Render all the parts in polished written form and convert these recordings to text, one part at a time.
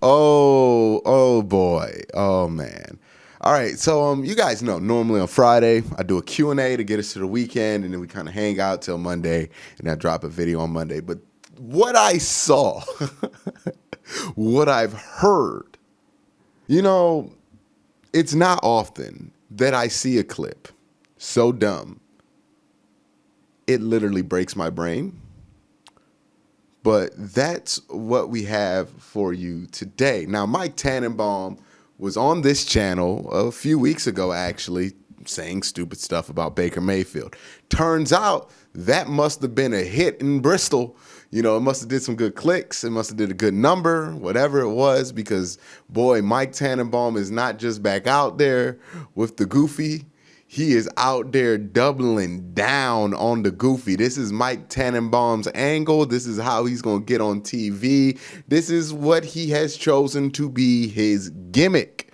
Oh boy. Oh man. All right, so you guys know normally on Friday I do a Q&A to get us to the weekend, and then we kind of hang out till Monday, and I drop a video on Monday. But what I saw, what I've heard, it's not often that I see a clip so dumb it literally breaks my brain. But that's what we have for you today. Now, Mike Tannenbaum was on this channel a few weeks ago, actually, saying stupid stuff about Baker Mayfield. Turns out that must have been a hit in Bristol. It must have did some good clicks. It must have did a good number, whatever it was, because, boy, Mike Tannenbaum is not just back out there with the goofy. He is out there doubling down on the goofy. This is Mike Tannenbaum's angle. This is how he's going to get on TV. This is what he has chosen to be his gimmick.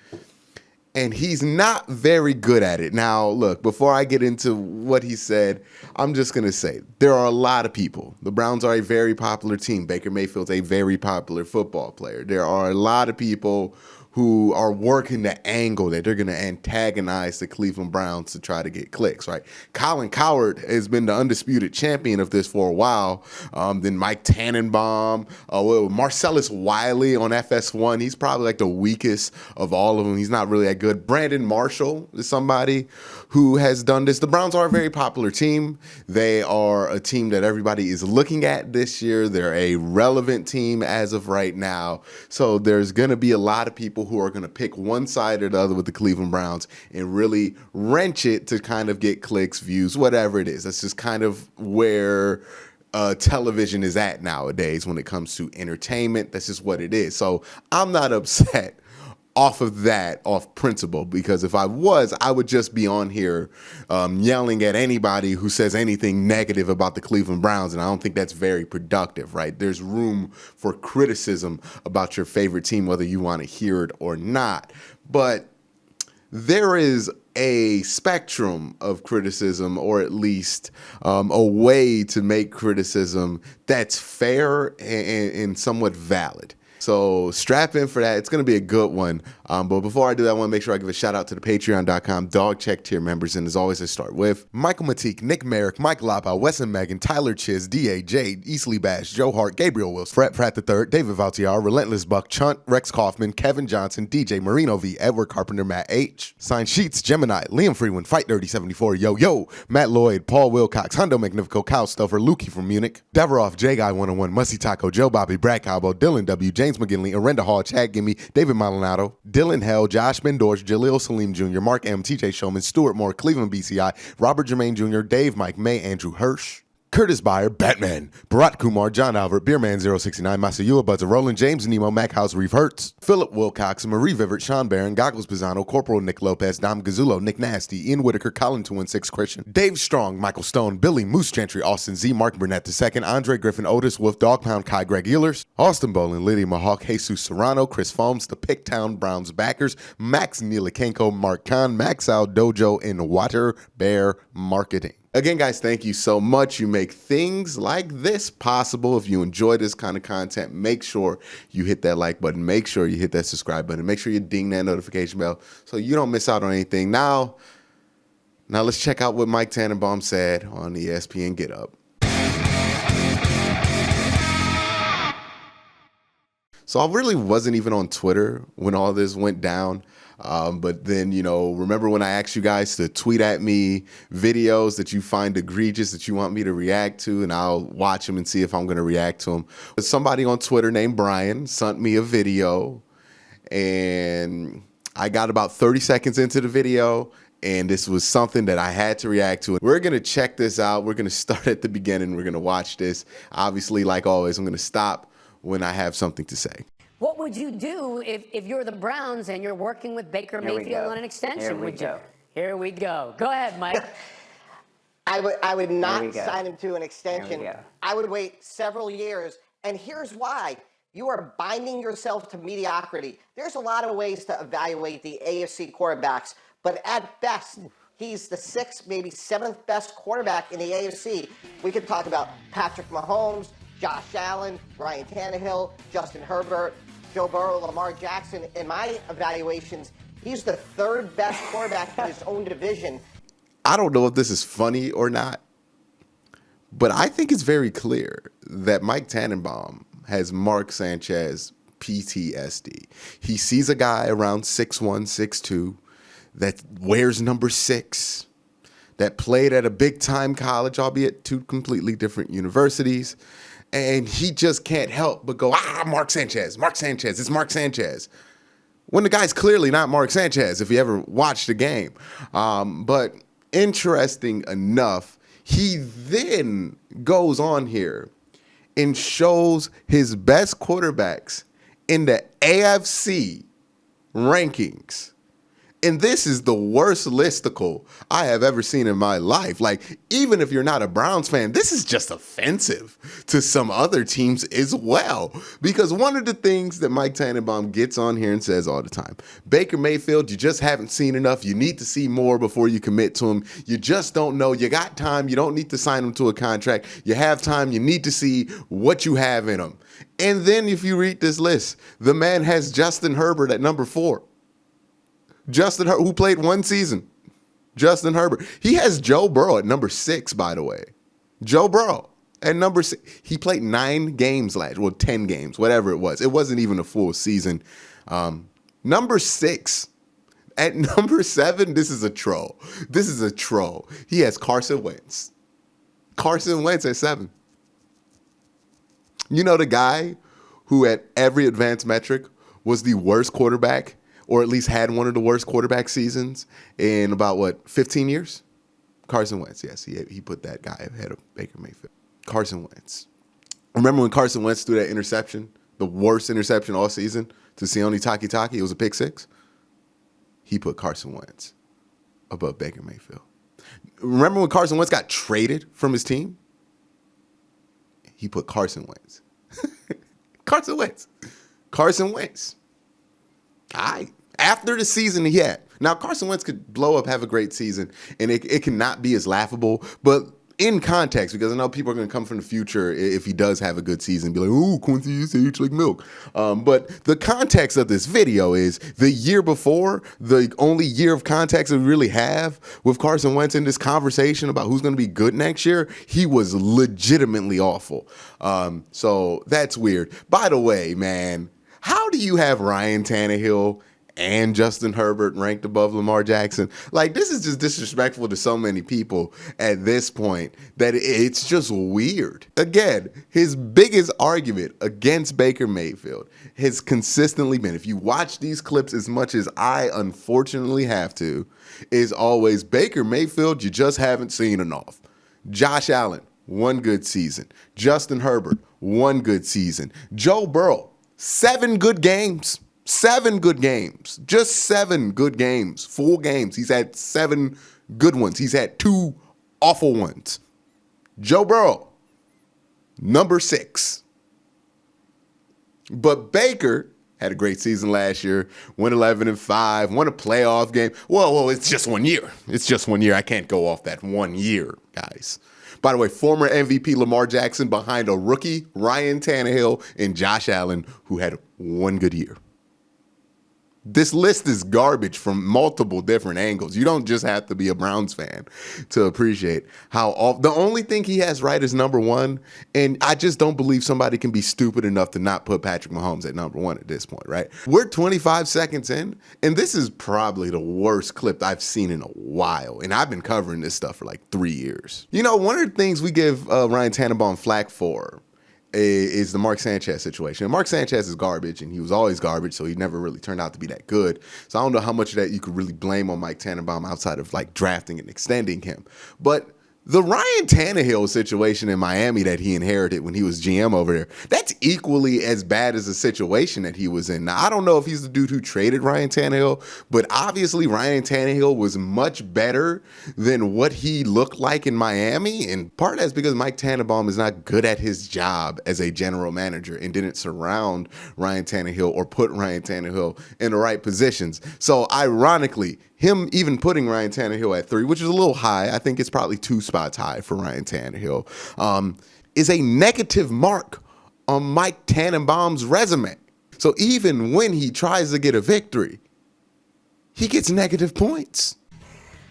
And he's not very good at it. Now, look, before I get into what he said, I'm just going to say there are a lot of people. The Browns are a very popular team. Baker Mayfield's a very popular football player. There are a lot of people who are working the angle that they're going to antagonize the Cleveland Browns to try to get clicks, right? Colin Cowherd has been the undisputed champion of this for a while. Then Mike Tannenbaum, Marcellus Wiley on FS1. He's probably like the weakest of all of them. He's not really that good. Brandon Marshall is somebody who has done this. The Browns are a very popular team. They are a team that everybody is looking at this year. They're a relevant team as of right now. So there's going to be a lot of people who are going to pick one side or the other with the Cleveland Browns and really wrench it to kind of get clicks, views, whatever it is. That's just kind of where television is at nowadays when it comes to entertainment. That's just what it is. So I'm not upset off principle, because if I was, I would just be on here yelling at anybody who says anything negative about the Cleveland Browns, and I don't think that's very productive, right? There's room for criticism about your favorite team, whether you want to hear it or not. But there is a spectrum of criticism, or at least a way to make criticism that's fair and somewhat valid. So strap in for that. It's going to be a good one. But before I do that, I want to make sure I give a shout out to the patreon.com dog check tier members. And as always, I start with Michael Matique, Nick Merrick, Mike Lapa, Wesson Megan, Tyler Chiz, D.A. Jade, Easley Bash, Joe Hart, Gabriel Wilson, Fred Pratt III, David Valtiar, Relentless Buck, Chunt, Rex Kaufman, Kevin Johnson, DJ Marino V, Edward Carpenter, Matt H, Signed Sheets, Gemini, Liam Freeman, Fight Dirty 74, Yo, Matt Lloyd, Paul Wilcox, Hundo Magnifico, Kyle Stuffer, Lukey from Munich, Deveroff, J Guy 101, Musty Taco, Joe Bobby, Brad Cabo, Dylan W, James McGinley, Arenda Hall, Chad Gimme, David Maldonado, Dylan Hell, Josh Mendorch, Jaleel Salim Jr., Mark M, TJ Showman, Stuart Moore, Cleveland BCI, Robert Jermaine Jr., Dave Mike May, Andrew Hirsch, Curtis Byer, Batman, Bharat Kumar, John Albert, Beerman069, Masayua Buzzer, Roland James, Nemo, Mac House, Reeve Hertz, Philip Wilcox, Marie Vivert, Sean Barron, Goggles Pisano, Corporal Nick Lopez, Dom Gazzulo, Nick Nasty, Ian Whitaker, Colin 216 Christian, Dave Strong, Michael Stone, Billy Moose Gentry, Austin Z, Mark Burnett II, Andre Griffin, Otis Wolf, Dog Pound, Kai Greg Ehlers, Austin Bolin, Lydia Mahawk, Jesus Serrano, Chris Foams, the Picktown Browns backers, Max Neelakenko, Mark Khan, Max Al Dojo, and Water Bear Marketing. Again, guys, thank you so much. You make things like this possible. If you enjoy this kind of content, make sure you hit that like button. Make sure you hit that subscribe button. Make sure you ding that notification bell so you don't miss out on anything. Now let's check out what Mike Tannenbaum said on ESPN Get Up. So I really wasn't even on Twitter when all this went down. But then, remember when I asked you guys to tweet at me videos that you find egregious that you want me to react to, and I'll watch them and see if I'm going to react to them. But somebody on Twitter named Brian sent me a video, and I got about 30 seconds into the video, and this was something that I had to react to. We're going to check this out. We're going to start at the beginning. We're going to watch this. Obviously, like always, I'm going to stop when I have something to say. What would you do if you're the Browns and you're working with Baker Mayfield on an extension? Here we go. Go ahead, Mike. I would not sign him to an extension. I would wait several years. And here's why. You are binding yourself to mediocrity. There's a lot of ways to evaluate the AFC quarterbacks, but at best, he's the 6th, maybe 7th best quarterback in the AFC. We could talk about Patrick Mahomes, Josh Allen, Ryan Tannehill, Justin Herbert. Joe Burrow, Lamar Jackson, in my evaluations, he's the third best quarterback in his own division. I don't know if this is funny or not, but I think it's very clear that Mike Tannenbaum has Mark Sanchez PTSD. He sees a guy around 6'1", 6'2", that wears number 6, that played at a big-time college, albeit two completely different universities, and he just can't help but go, Mark Sanchez, it's Mark Sanchez. When the guy's clearly not Mark Sanchez, if you ever watched the game. But interesting enough, he then goes on here and shows his best quarterbacks in the AFC rankings. And this is the worst listicle I have ever seen in my life. Like, even if you're not a Browns fan, this is just offensive to some other teams as well. Because one of the things that Mike Tannenbaum gets on here and says all the time, Baker Mayfield, you just haven't seen enough. You need to see more before you commit to him. You just don't know. You got time. You don't need to sign him to a contract. You have time. You need to see what you have in him. And then if you read this list, the man has Justin Herbert at number 4. Justin Herbert, who played one season. Justin Herbert. He has Joe Burrow at number 6, by the way. Joe Burrow at number 6. He played 9 games last year. Well, 10 games, whatever it was. It wasn't even a full season. Number 6. At number 7, this is a troll. He has Carson Wentz. Carson Wentz at 7. You know the guy who at every advanced metric was the worst quarterback, or at least had one of the worst quarterback seasons in about, 15 years? Carson Wentz, yes. He put that guy ahead of Baker Mayfield. Carson Wentz. Remember when Carson Wentz threw that interception, the worst interception all season, to Sione Takitaki? It was a pick 6. He put Carson Wentz above Baker Mayfield. Remember when Carson Wentz got traded from his team? He put Carson Wentz. Carson Wentz. All right. After the season he had. Now, Carson Wentz could blow up, have a great season, and it cannot be as laughable. But in context, because I know people are going to come from the future if he does have a good season, be like, "Ooh, Quincy, you age like milk." But the context of this video is the year before, the only year of context that we really have with Carson Wentz in this conversation about who's going to be good next year, he was legitimately awful. So that's weird. By the way, man, how do you have Ryan Tannehill and Justin Herbert ranked above Lamar Jackson? Like, this is just disrespectful to so many people at this point that it's just weird. Again, his biggest argument against Baker Mayfield has consistently been, if you watch these clips as much as I unfortunately have to, is always Baker Mayfield, you just haven't seen enough. Josh Allen, one good season. Justin Herbert, one good season. Joe Burrow, 7 good games. 7 good games. Just 7 good games. Full games. He's had 7 good ones. He's had 2 awful ones. Joe Burrow, number 6. But Baker had a great season last year. Went 11-5. Won a playoff game. Whoa, it's just 1 year. It's just 1 year. I can't go off that 1 year, guys. By the way, former MVP Lamar Jackson behind a rookie, Ryan Tannehill, and Josh Allen, who had 1 good year. This list is garbage from multiple different angles. You don't just have to be a Browns fan to appreciate how the only thing he has right is number 1, and I just don't believe somebody can be stupid enough to not put Patrick Mahomes at number 1 at this point, right? We're 25 seconds in, and this is probably the worst clip I've seen in a while, and I've been covering this stuff for like 3 years. You know, one of the things we give Ryan Tannenbaum flack for is the Mark Sanchez situation. And Mark Sanchez is garbage, and he was always garbage, so he never really turned out to be that good. So I don't know how much of that you could really blame on Mike Tannenbaum outside of like drafting and extending him. But the Ryan Tannehill situation in Miami that he inherited when he was GM over there, that's equally as bad as the situation that he was in. Now, I don't know if he's the dude who traded Ryan Tannehill, but obviously Ryan Tannehill was much better than what he looked like in Miami. And part of that's because Mike Tannenbaum is not good at his job as a general manager and didn't surround Ryan Tannehill or put Ryan Tannehill in the right positions. So ironically, him even putting Ryan Tannehill at 3, which is a little high, I think it's probably 2 spots high for Ryan Tannehill, is a negative mark on Mike Tannenbaum's resume. So even when he tries to get a victory, he gets negative points.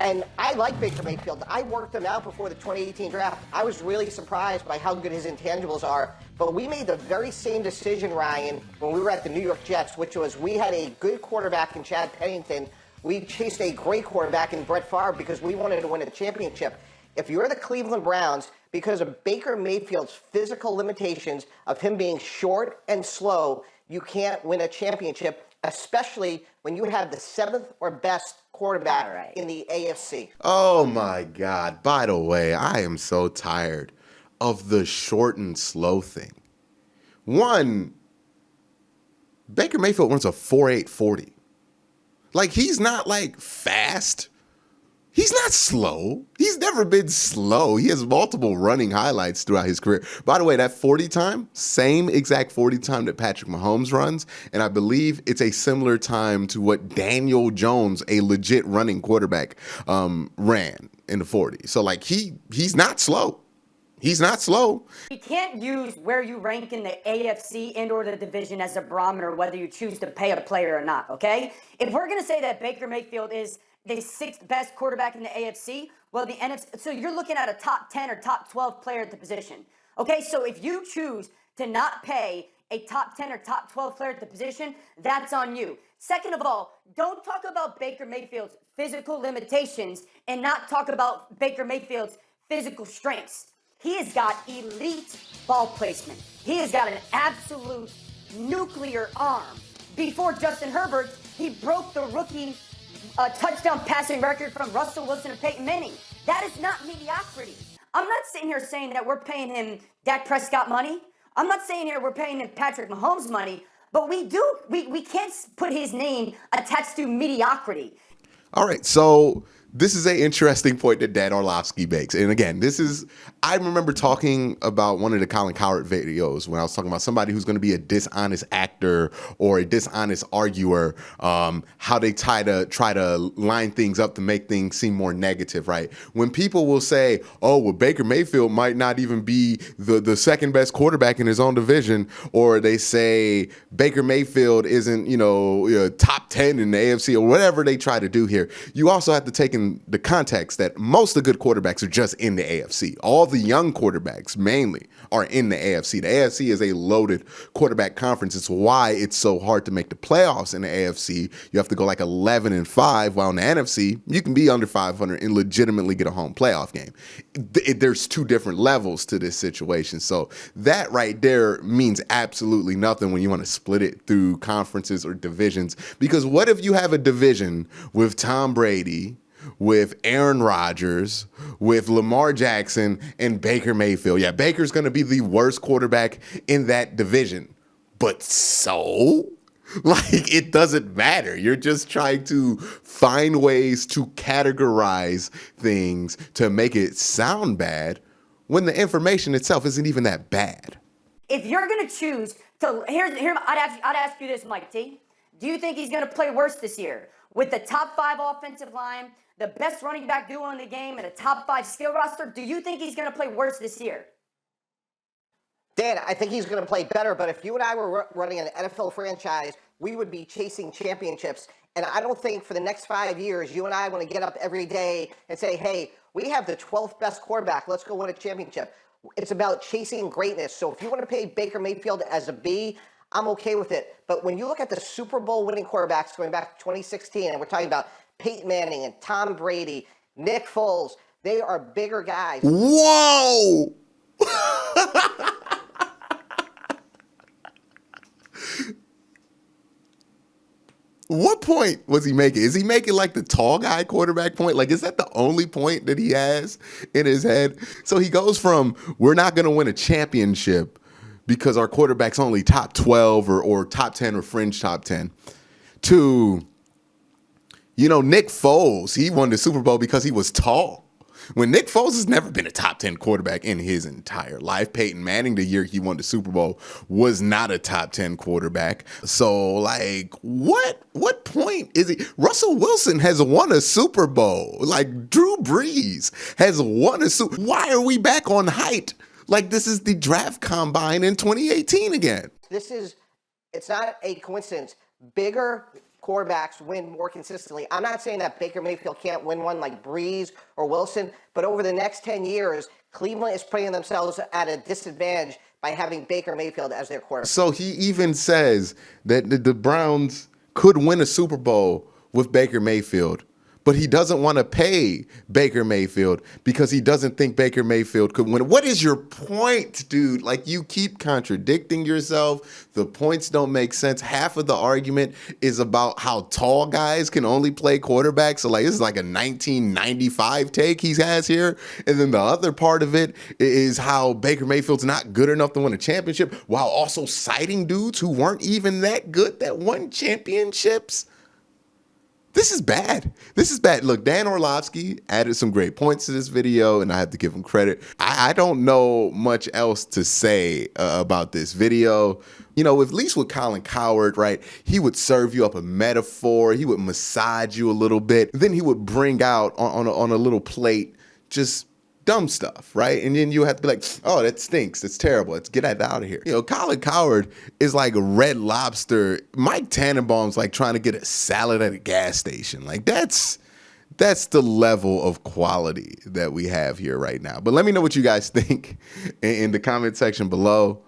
And I like Baker Mayfield. I worked him out before the 2018 draft. I was really surprised by how good his intangibles are. But we made the very same decision, Ryan, when we were at the New York Jets, which was we had a good quarterback in Chad Pennington. We chased a great quarterback in Brett Favre because we wanted to win a championship. If you're the Cleveland Browns, because of Baker Mayfield's physical limitations of him being short and slow, you can't win a championship, especially when you have the 7th or best quarterback in the AFC. Oh my God. By the way, I am so tired of the short and slow thing. One, Baker Mayfield runs a 4.8 40. Like, he's not like fast. He's not slow. He's never been slow. He has multiple running highlights throughout his career. By the way, that 40 time, same exact 40 time that Patrick Mahomes runs. And I believe it's a similar time to what Daniel Jones, a legit running quarterback, ran in the 40. So, like, he's not slow. He's not slow. You can't use where you rank in the AFC and or the division as a barometer whether you choose to pay a player or not, okay? If we're going to say that Baker Mayfield is the 6th best quarterback in the AFC, well, the NFC, so you're looking at a top 10 or top 12 player at the position. Okay, so if you choose to not pay a top 10 or top 12 player at the position, that's on you. Second of all, don't talk about Baker Mayfield's physical limitations and not talk about Baker Mayfield's physical strengths. He has got elite ball placement. He has got an absolute nuclear arm. Before Justin Herbert, he broke the rookie touchdown passing record from Russell Wilson and Peyton Manning. That is not mediocrity. I'm not sitting here saying that we're paying him Dak Prescott money. I'm not saying here we're paying him Patrick Mahomes money, but we can't put his name attached to mediocrity. All right, so this is an interesting point that Dan Orlovsky makes. And again, I remember talking about one of the Colin Cowherd videos when I was talking about somebody who's going to be a dishonest actor or a dishonest arguer, how they try to line things up to make things seem more negative, right? When people will say, oh, well, Baker Mayfield might not even be the second best quarterback in his own division, or they say Baker Mayfield isn't, top 10 in the AFC or whatever they try to do here, you also have to take in the context that most of the good quarterbacks are just in the AFC. All the young quarterbacks mainly are in the AFC. The AFC is a loaded quarterback conference. It's why it's so hard to make the playoffs in the AFC. You have to go like 11-5, while in the NFC, you can be under 500 and legitimately get a home playoff game. There's two different levels to this situation. So that right there means absolutely nothing when you want to split it through conferences or divisions. Because what if you have a division with Tom Brady, with Aaron Rodgers, with Lamar Jackson, and Baker Mayfield? Yeah, Baker's going to be the worst quarterback in that division. But so? Like, it doesn't matter. You're just trying to find ways to categorize things to make it sound bad when the information itself isn't even that bad. If you're going to choose to, I'd ask you this, Mike T. Do you think he's going to play worse this year? With the top 5 offensive line, the best running back duo in the game, and a top 5 skill roster, do you think he's going to play worse this year? Dan, I think he's going to play better, but if you and I were running an NFL franchise, we would be chasing championships. And I don't think for the next 5 years, you and I want to get up every day and say, hey, we have the 12th best quarterback. Let's go win a championship. It's about chasing greatness. So if you want to pay Baker Mayfield as a B, I'm okay with it. But when you look at the Super Bowl winning quarterbacks going back to 2016, and we're talking about Peyton Manning and Tom Brady, Nick Foles, they are bigger guys. Whoa! What point was he making? Is he making like the tall guy quarterback point? Like, is that the only point that he has in his head? So he goes from, we're not going to win a championship because our quarterback's only top 12 or top 10 or fringe top 10, to, Nick Foles, he won the Super Bowl because he was tall. When Nick Foles has never been a top 10 quarterback in his entire life. Peyton Manning, the year he won the Super Bowl, was not a top 10 quarterback. So, like, what point is he? Russell Wilson has won a Super Bowl. Like, Drew Brees has won a Super Bowl. Why are we back on height? Like, this is the draft combine in 2018 again. This is It's not a coincidence. Bigger quarterbacks win more consistently. I'm not saying that Baker Mayfield can't win one like Breeze or Wilson, but over the next 10 years, Cleveland is putting themselves at a disadvantage by having Baker Mayfield as their quarterback. So he even says that the Browns could win a Super Bowl with Baker Mayfield, but he doesn't want to pay Baker Mayfield because he doesn't think Baker Mayfield could win. What is your point, dude? Like, you keep contradicting yourself. The points don't make sense. Half of the argument is about how tall guys can only play quarterback. So, like, this is like a 1995 take he has here. And then the other part of it is how Baker Mayfield's not good enough to win a championship, while also citing dudes who weren't even that good that won championships. This is bad. This is bad. Look, Dan Orlovsky added some great points to this video, and I have to give him credit. I don't know much else to say about this video. You know, at least with Colin Cowherd, right, he would serve you up a metaphor. He would massage you a little bit. Then he would bring out on a little plate just dumb stuff, right? And then you have to be like, oh, that stinks. It's terrible. Let's get that out of here. You know, Colin Cowherd is like a Red Lobster. Mike Tannenbaum's like trying to get a salad at a gas station. Like, that's the level of quality that we have here right now. But let me know what you guys think in the comment section below.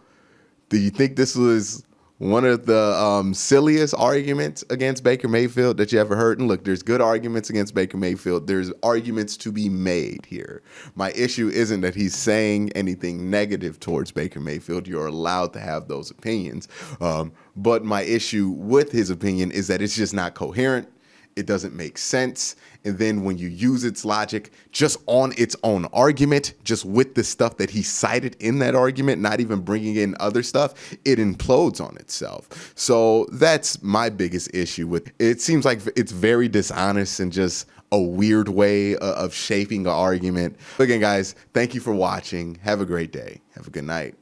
Do you think this was one of the silliest arguments against Baker Mayfield that you ever heard? And look, there's good arguments against Baker Mayfield. There's arguments to be made here. My issue isn't that he's saying anything negative towards Baker Mayfield. You're allowed to have those opinions. But my issue with his opinion is that it's just not coherent. It doesn't make sense. And then when you use its logic just on its own argument, just with the stuff that he cited in that argument, not even bringing in other stuff, it implodes on itself. So that's my biggest issue with it. It seems like it's very dishonest and just a weird way of shaping an argument. Again, guys, thank you for watching. Have a great day. Have a good night.